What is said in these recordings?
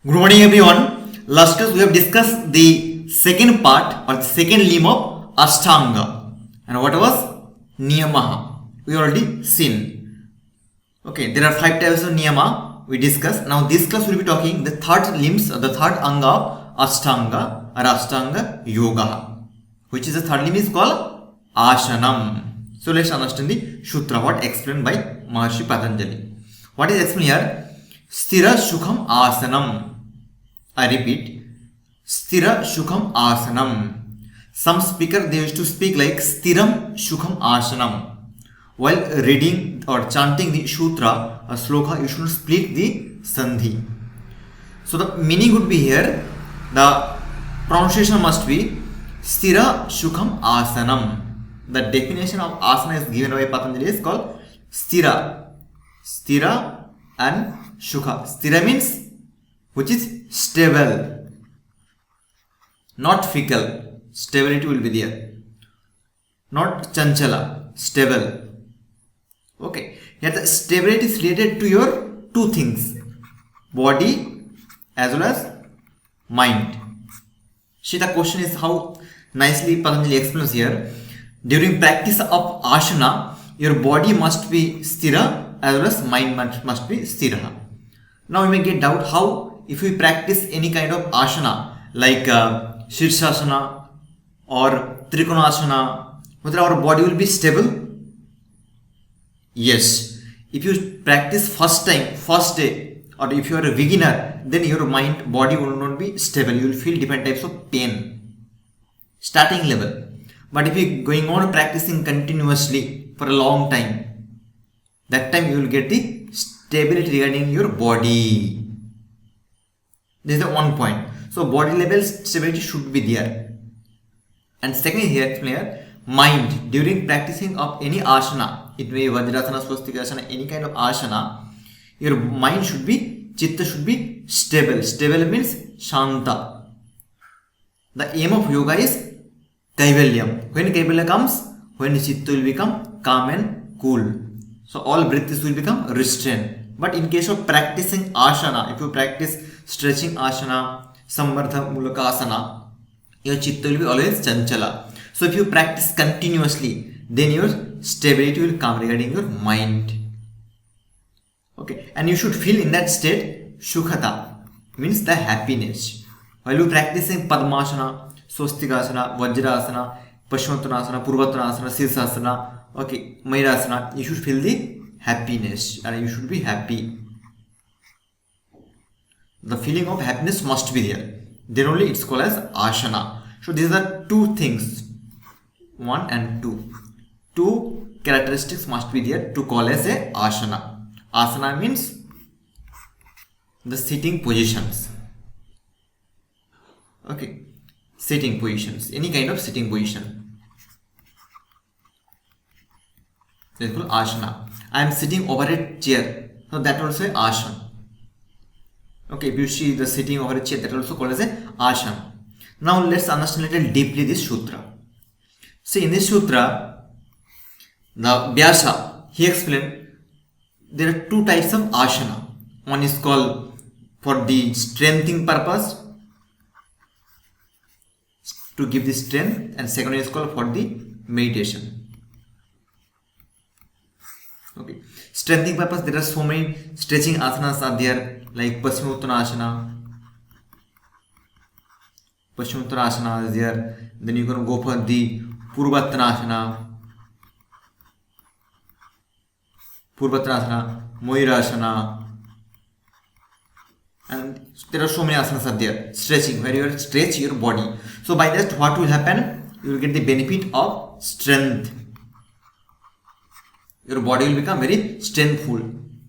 Good morning, everyone. Last class we have discussed the second part or the second limb of Ashtanga. And what was Niyamaha? We already seen. Okay, there are 5 types of Niyama we discussed. Now this class will be talking the third limbs or the third anga of Ashtanga or Ashtanga Yoga. Which is the third limb is called Ashanam. So let's understand the Sutra, what explained by Maharshi Patanjali. What is explained here? Sthira Sukham Asanam. I repeat, Sthira Sukham Asanam. Some speaker they used to speak like Sthiram Sukham Asanam. While reading or chanting the sutra or sloka, you should split the sandhi. So the meaning would be here, the pronunciation must be Sthira Sukham Asanam. The definition of asana is given by Patanjali is called Sthira. Sthira and Sukha. Sthira means which is stable, not fickle. Stability will be there. Not chanchala, stable. Okay. Here the stability is related to your two things, body as well as mind. See, the question is how nicely Patanjali explains here. During practice of asana, your body must be sthira as well as mind must be sthira. Now you may get doubt how if we practice any kind of asana like Shirshasana or Trikonasana, whether our body will be stable? Yes. If you practice first day, or if you are a beginner, then your body will not be stable. You will feel different types of pain. Starting level. But if you going on practicing continuously for a long time, that time you will get the stability regarding your body. This is the one point. So body level stability should be there. And second here, mind during practicing of any asana, it may be Vajrasana, Swastikasana, any kind of asana, your mind should be, chitta should be stable. Stable means shanta. The aim of yoga is Kaivalyam. When Kaivalya comes, when chitta will become calm and cool. So all breaths will become restrained. But in case of practicing asana, if you practice stretching asana, Samvardha Mulakasana, your chitta will be always chanchala. So if you practice continuously, then your stability will come regarding your mind. Okay, and you should feel in that state Shukhata, means the happiness. While you practicing Padmasana, Swastikasana, Vajrasana, Paschimottanasana, Purvattanasana, Sirsasana, okay, Mayurasana, you should feel the happiness and you should be happy. The feeling of happiness must be there. Then only it's called as asana. So these are two things, 1 and 2. Two characteristics must be there to call as a asana. Asana means the sitting positions. Okay, sitting positions, any kind of sitting position. That is called asana. I am sitting over a chair, so that also is asana. Okay, if you see the sitting over a chair, that also called as a asana. Now let's understand a little deeply this sutra. See, in this sutra, the Vyasa, he explained there are two types of asana. One is called for the strengthening purpose, to give the strength, and second is called for the meditation. Okay, strengthening purpose, there are so many stretching asanas are there, like Paschimottanasana. Paschimottanasana is there. Then you can go for the Purvattanasana, Mayurasana, and there are so many asanas are there. Stretching, where you stretch your body. So by that, what will happen? You will get the benefit of strength. Your body will become very strengthful,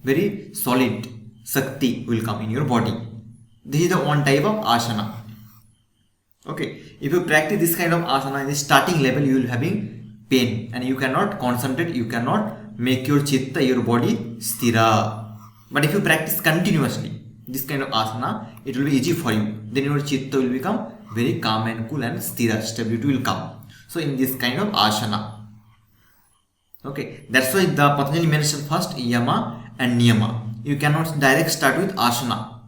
very solid. Sakti will come in your body. This is the one type of asana. Okay, if you practice this kind of asana in the starting level, you will having pain and you cannot concentrate, you cannot make your chitta, your body sthira. But if you practice continuously this kind of asana, it will be easy for you. Then your chitta will become very calm and cool and sthira, stability will come. So in this kind of asana. Okay, that's why the Patanjali mentioned first Yama and Niyama. You cannot direct start with asana.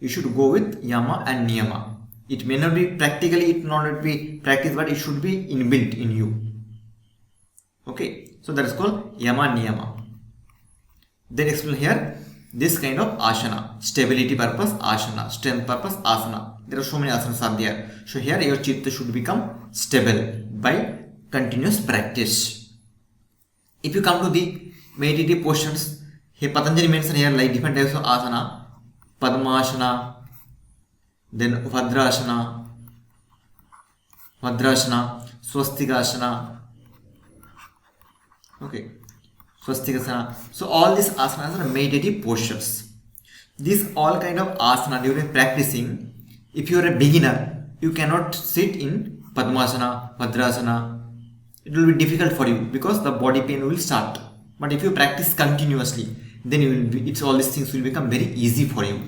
you should go with yama and niyama. It may not be practically, it may not be practiced, but it should be inbuilt in you. Okay, so that is called yama niyama. Then explain here this kind of asana, stability purpose asana, strength purpose asana. There are so many asanas are there. So here your chitta should become stable by continuous practice. If you come to the meditative portions, here Patanjali mentions here like different types of asana, Padmasana, then Vadrasana, Swastikasana. Okay, Swastikasana. So all these asanas are meditative postures. These all kind of asana during practicing, if you are a beginner, you cannot sit in Padmasana, Vadrasana. It will be difficult for you because the body pain will start. But if you practice continuously, then you will be, all these things will become very easy for you.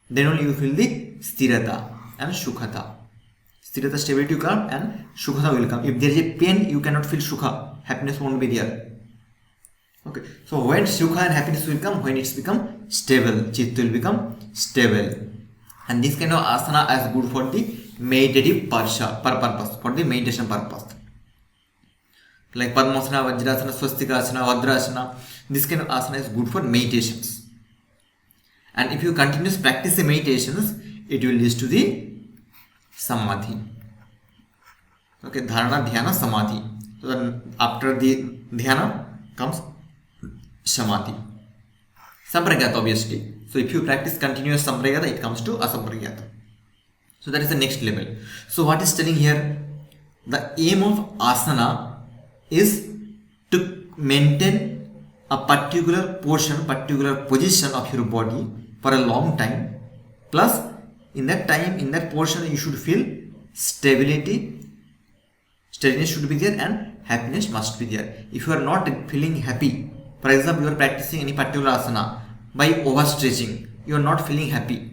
Then only you feel the sthirata and shukhata. Sthirata, stability will come, and shukhata will come. If there is a pain, you cannot feel sukha. Happiness won't be there. Okay. So when sukha and happiness will come, when it's become stable, chitta will become stable. And this kind of asana is good for the meditative purpose, for the meditation purpose. Like Padmasana, Vajrasana, Swastikasana, Vadrasana, this kind of asana is good for meditations. And if you continuously practice the meditations, it will lead to the samadhi. Okay, dharana, dhyana, samadhi. So then after the dhyana comes samadhi. Sampragyata, obviously. So if you practice continuous sampragyata, it comes to asampragyata. So that is the next level. So what is telling here? The aim of asana is to maintain a particular portion, particular position of your body for a long time. Plus, in that time, in that portion, you should feel stability. Steadiness should be there and happiness must be there. If you are not feeling happy, for example, you are practicing any particular asana, by overstretching, you are not feeling happy.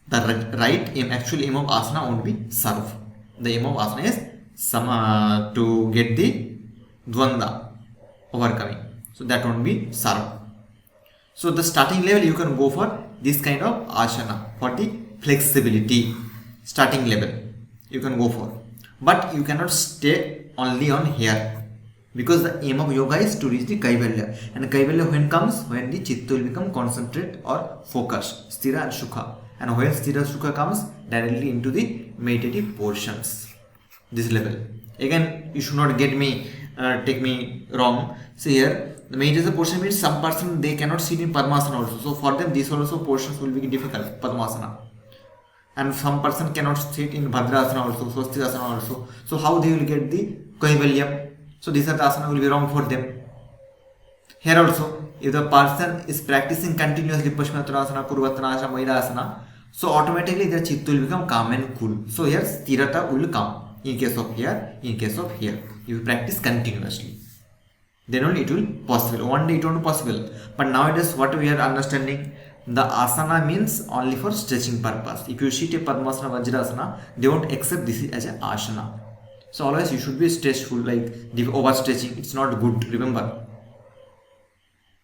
The right aim, actual aim of asana won't be serve. The aim of asana is to get the dvanda overcoming. So that won't be sarva. So the starting level you can go for this kind of asana for the flexibility. Starting level you can go for, but you cannot stay only on here, because the aim of yoga is to reach the kaivalya. And kaivalya when comes, when the chitta will become concentrate or focused, sthira and sukha. And when sthira sukha comes directly into the meditative portions, this level. Again, you should not get me take me wrong. So here the meditation portion means some person they cannot sit in Padmasana also. So for them these also portions will be difficult, Padmasana. And some person cannot sit in Bhadrasana also, Swastikasana also. So how they will get the Kaivalyam? So this asana will be wrong for them. Here also, if the person is practicing continuously Paschimottanasana, Purvattanasana, Mairasana, so automatically their chitta will become calm and cool. So here sthirata will come. In case of here, in case of here, you practice continuously, then only it will possible. One day it won't possible, but nowadays what we are understanding, the asana means only for stretching purpose. If you sit a Padmasana, Vajrasana, they won't accept this as an asana. So always you should be stressful, like the overstretching, it's not good, remember.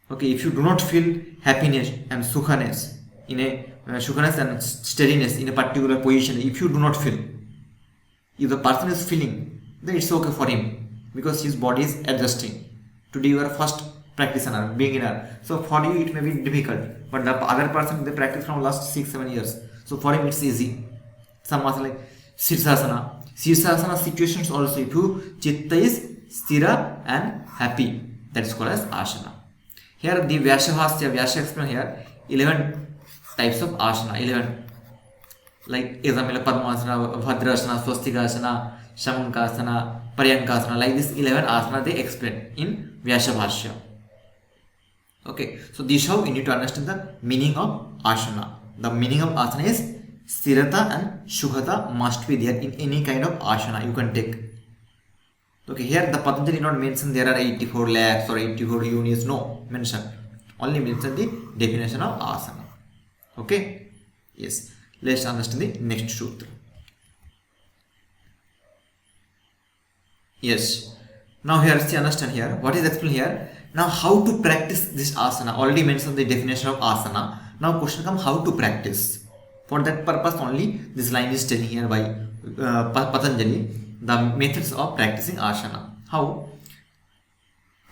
Okay, if you do not feel happiness and sukhaness in a sukhaness and steadiness in a particular position, if you do not feel, if the person is feeling, then it's okay for him, because his body is adjusting. Today you are first practitioner, beginner, so for you it may be difficult, but the other person they practice from last 6-7 years, so for him it's easy. Some asana like Sirsasana situations also, if you chitta is sthira and happy, that is called as asana. Here the Vyasa explain here 11 types of asana, 11. Like example, Padmasana, Bhadrasana, Swastikasana, Shamankasana, Paryankasana, like this 11 asana they explain in Vyasa. Okay, so this how you need to understand the meaning of asana. The meaning of asana is sthirata and shukhata must be there in any kind of asana you can take. Okay, here the Patanjali not mention there are 84 lakhs or 84 units, no mention. Only mention the definition of asana. Okay, yes. Let's understand the next sutra. Yes. Now here, see, understand here. What is explained here? Now how to practice this asana? Already mentioned the definition of asana. Now question comes how to practice. For that purpose only this line is telling here by Patanjali the methods of practicing asana. How?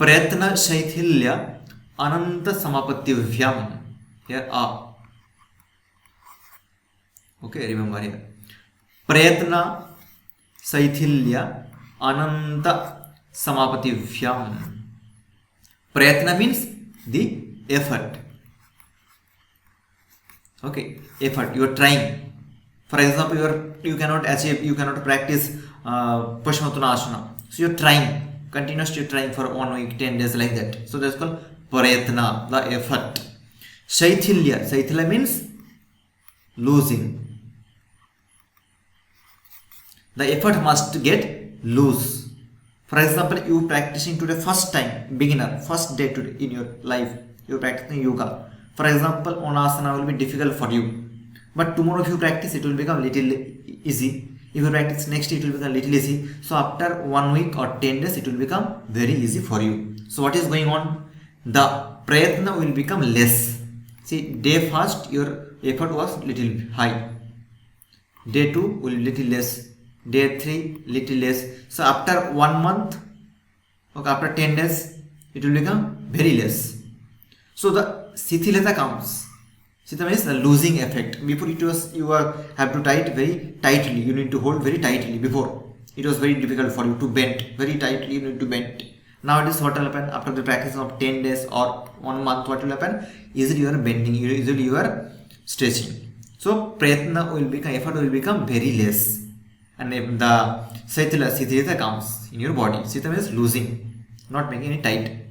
Prayatna shaithilya ananta samapattivyam. Here okay, remember here. Prayatna shaithilya ananta samapattivyam. Prayatna means the effort. Okay, effort, you are trying. For example, you cannot achieve, you cannot practice Paschimottanasana. So you are trying, continuously trying for 1 week, 10 days, like that. So that's called prayatna, the effort. Shaithilya means losing. The effort must get loose. For example, you practicing today first time, beginner, first day today in your life, you practicing yoga. For example, one asana will be difficult for you, but tomorrow if you practice, it will become little easy. If you practice next day, it will become little easy. So after 1 week or 10 days, it will become very easy for you. So what is going on? The prayatna will become less. See, day first your effort was little high. Day 2 will be little less. Day 3 little less. So after 1 month, okay, after 10 days, it will become very less. So the Sithilata comes. Sithilata means the losing effect. Before it was, you have to tie it very tightly. You need to hold very tightly. Before it was very difficult for you to bend very tightly. You need to bend. Nowadays, what will happen after the practice of 10 days or 1 month? What will happen? Easily you are bending. Easily you are stretching. So prayatna will become, effort will become very less, and if the Sithilata comes in your body. Sithilata means losing, not making it tight.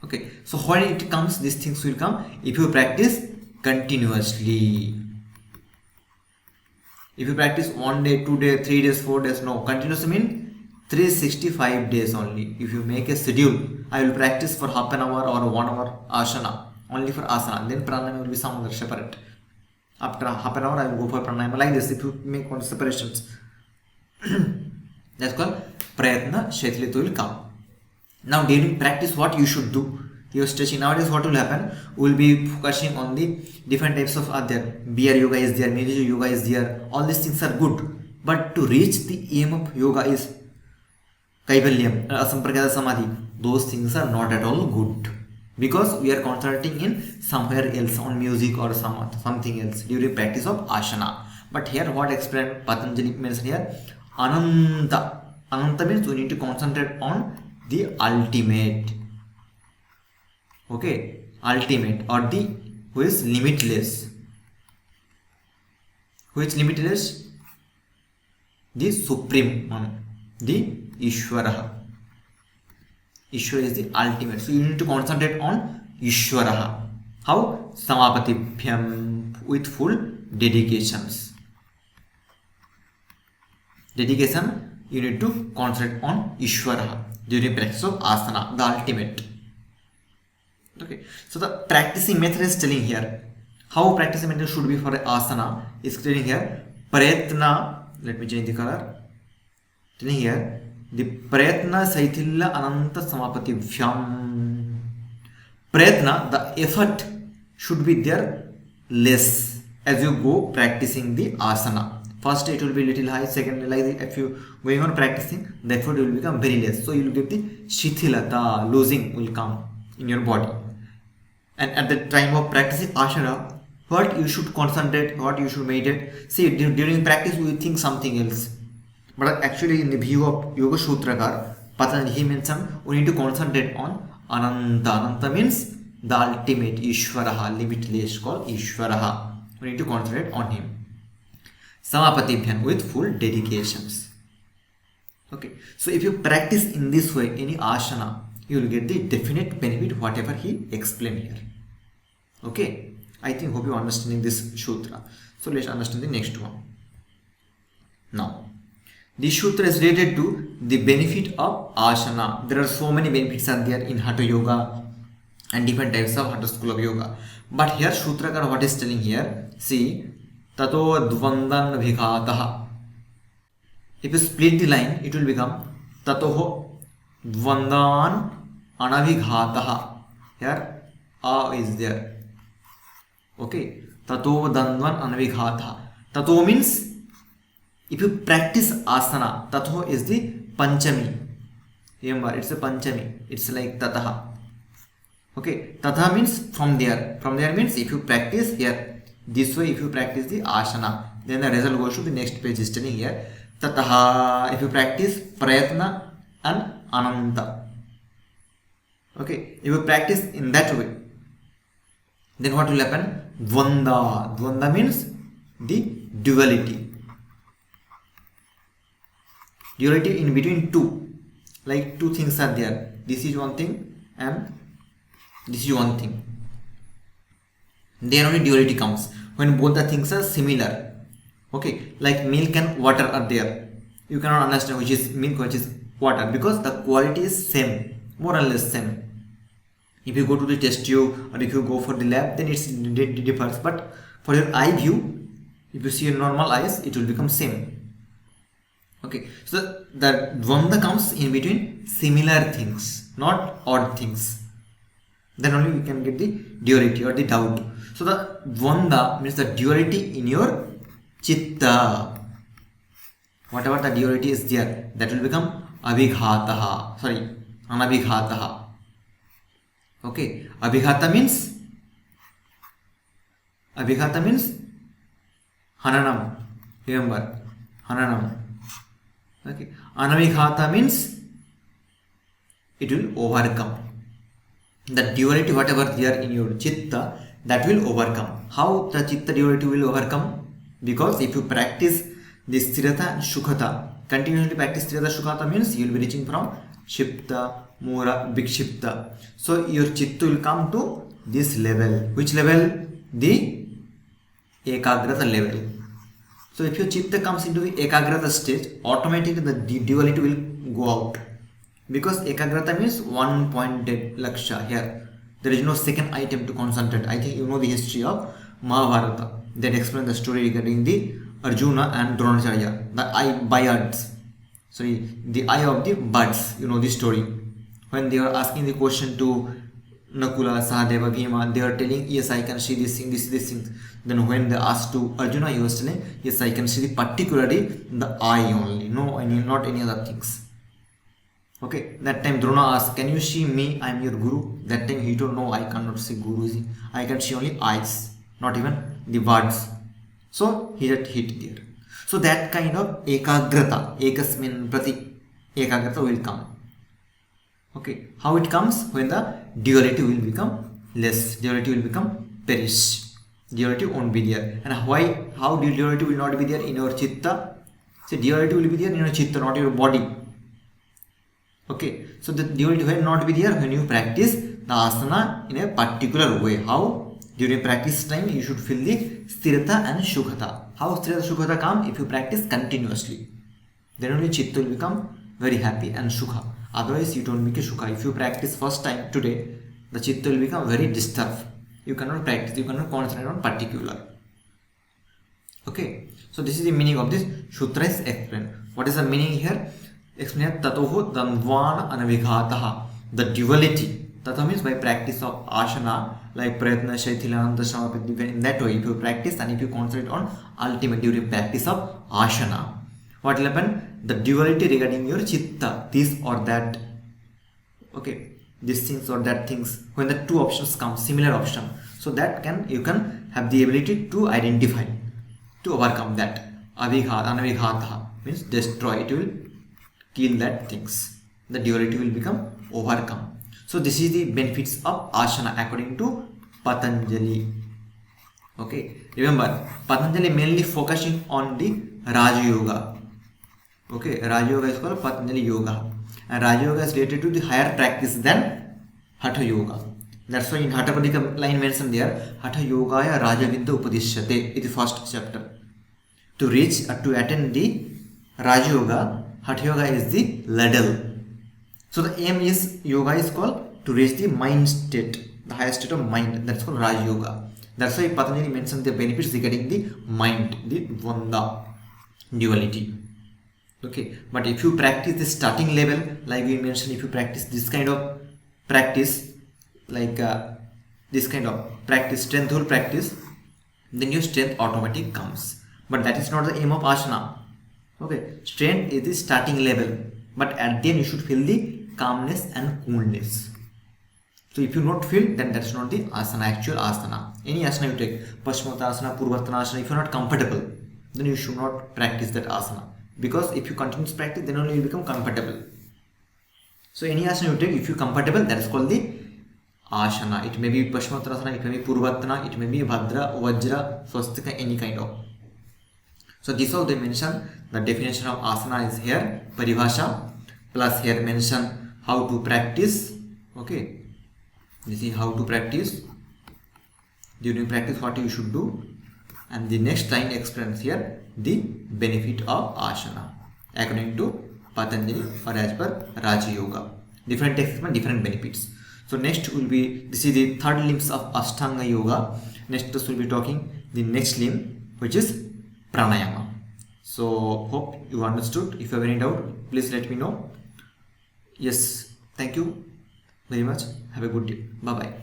Okay, so when it comes, these things will come if you practice continuously. If you practice 1 day, 2 days, 3 days, 4 days, no, continuously mean 365 days only. If you make a schedule, I will practice for half an hour or 1 hour asana, only for asana, then pranayama will be some other separate. After half an hour, I will go for pranayama, like this. If you make one separations, that's called prayatna shaithilya will come. Now during practice, what you should do? You are stretching. Nowadays, what will happen? We will be focusing on the different types of other. Beer yoga is there, Miri yoga is there. All these things are good, but to reach the aim of yoga is Kaivalyam, Asampragyata Samadhi. Those things are not at all good, because we are concentrating in somewhere else, on music or something else during practice of asana. But here, what explained Patanjali mentioned here, Ananta. Ananta means we need to concentrate on the ultimate. Okay, ultimate, or the who is limitless. Who is limitless? The supreme one, the Ishvara. Ishvara is the ultimate. So you need to concentrate on Ishvara. How? Samapatibhyam, with full dedications. Dedication, you need to concentrate on Ishvara during practice of asana, the ultimate. Okay, so the practicing method is telling here. How practicing method should be for asana is telling here. Prayatna, let me change the color. Telling here, the prayatna shaithilya ananta samapatibhyam. Prayatna, the effort should be there less as you go practicing the asana. First it will be little high, second, like if you going on practicing, the effort will become very less. So you will get the shithilata, losing will come in your body. And at the time of practicing asana, what you should concentrate, what you should meditate. See, during practice we think something else, but actually in the view of Yoga Sutrakar, Patanjali, he mentioned we need to concentrate on Ananta. Ananta means the ultimate, Ishvaraha, limitless, called Ishvaraha. We need to concentrate on him. Samapatibhyam, with full dedications. Okay, so if you practice in this way any asana, you will get the definite benefit whatever he explained here. Okay, I think hope you are understanding this sutra. So let's understand the next one. Now, this sutra is related to the benefit of asana. There are so many benefits are there in Hatha Yoga and different types of Hatha school of yoga. But here Sutrakar what is telling here, see, Tato dvandan bhikataha. If you split the line, it will become Tatoho dvandan anabhighataha. Here A is there. Okay, tato dandvan anavighatha. Tato means if you practice asana, tato is the panchami. Remember, it's a panchami. It's like tataha. Okay, tatha means from there. From there means if you practice here, this way if you practice the asana, then the result goes to the next page is telling here. Tataha, if you practice prayatna and ananta. Okay, if you practice in that way, then what will happen? Dvanda. Dvanda means the duality. Duality in between two. Like two things are there. This is one thing and this is one thing. There only duality comes when both the things are similar. Okay, like milk and water are there. You cannot understand which is milk, which is water, because the quality is same, more or less same. If you go to the test tube or if you go for the lab, then it differs. But for your eye view, if you see your normal eyes, it will become same. Okay, so the dvanda comes in between similar things, not odd things. Then only we can get the duality or the doubt. So the dvanda means the duality in your chitta. Whatever the duality is there, that will become abhighataha. Sorry, anabhighataha. Okay, abhighata means hananam. Remember, hananam. Okay, anabhighata means it will overcome. The duality, whatever there in your chitta, that will overcome. How the chitta duality will overcome? Because if you practice this sthirata and shukhata, continuously practice sthirata shukhata means you will be reaching from shipta, mura, vikshipta. So your chitta will come to this level. Which level? The ekagrata level. So if your chitta comes into the ekagrata stage, automatically the duality will go out. Because ekagrata means one pointed laksha here. There is no second item to concentrate. I think you know the history of Mahabharata that explains the story regarding the Arjuna and Dronacharya, the eye birds. Sorry, the eye of the birds. You know the story. When they were asking the question to Nakula, Sahadeva, Bhima, they are telling, yes, I can see this thing, this thing. Then when they asked to Arjuna, he was telling, yes, I can see particularly the eye only, no, not any other things. Okay, that time Drona asked, can you see me? I am your guru. That time he told, no, I cannot see Guruji. I can see only eyes, not even the words. So he had hit there. So that kind of ekagrata, ekasmin prati ekagrata will come. Okay, how it comes? When the duality will become less, duality will become perish. Duality won't be there. And why? How duality will not be there in your chitta? So duality will be there in your chitta, not your body. Okay, so the duality will not be there when you practice the asana in a particular way. How? During practice time, you should feel the sthirata and shukhata. How sthirata shukhata come? If you practice continuously, then only chitta will become very happy and sukha. Otherwise, you don't make a sukha. If you practice first time today, the chitta will become very disturbed. You cannot practice, you cannot concentrate on particular. Okay, so this is the meaning of this sutra is explained. What is the meaning here? Explain tatoho dandvana anavigataha. The duality. Tata means by practice of asana, like prayatna, shaithilananda, samapati. In that way, if you practice and if you concentrate on ultimate during practice of asana, what will happen? The duality regarding your chitta, this or that. Okay, these things or that things. When the two options come, similar option, so that you can have the ability to identify, to overcome that. Avighata, anavighatha means destroy. It will kill that things. The duality will become overcome. So this is the benefits of asana according to Patanjali. Okay, remember Patanjali mainly focusing on the Raja Yoga. Okay, Raja Yoga is called Patanjali Yoga, and Raja Yoga is related to the higher practice than Hatha Yoga. That's why in Hatha Padika line mentioned there, Hatha Yogaya Raja Vidya Upadishyate is the first chapter. To reach to attain the Raja Yoga, Hatha Yoga is the ladle. So the aim is yoga is called to reach the mind state, the highest state of mind. That's called Raja Yoga. That's why Patanjali mentioned the benefits regarding the mind, the dvanda, duality. Okay, but if you practice the starting level, like we mentioned, if you practice this kind of practice, like this kind of practice, strengthful practice, then your strength automatic comes. But that is not the aim of asana. Okay, strength is the starting level, but at the end you should feel the calmness and coolness. So if you not feel, then that's not the asana, actual asana. Any asana you take, Paschimottanasana, Purvottanasana, if you're not comfortable, then you should not practice that asana. Because if you continue to practice, then only you become comfortable. So any asana you take, if you're comfortable, that is called the asana. It may be Paschimottanasana, it may be Purvattana, it may be Bhadra, Vajra, Swastika, any kind of. So this all they mention, the definition of asana is here, Paribhasha, plus here mention how to practice. Okay, this is how to practice. During practice what you should do, and the next line explains here the benefit of asana according to Patanjali or as per Raja Yoga. Different texts and different benefits. So next will be, this is the third limbs of Ashtanga Yoga. Next us will be talking the next limb, which is pranayama. So hope you understood. If you have any doubt, please let me know. Yes, thank you very much. Have a good day. Bye bye.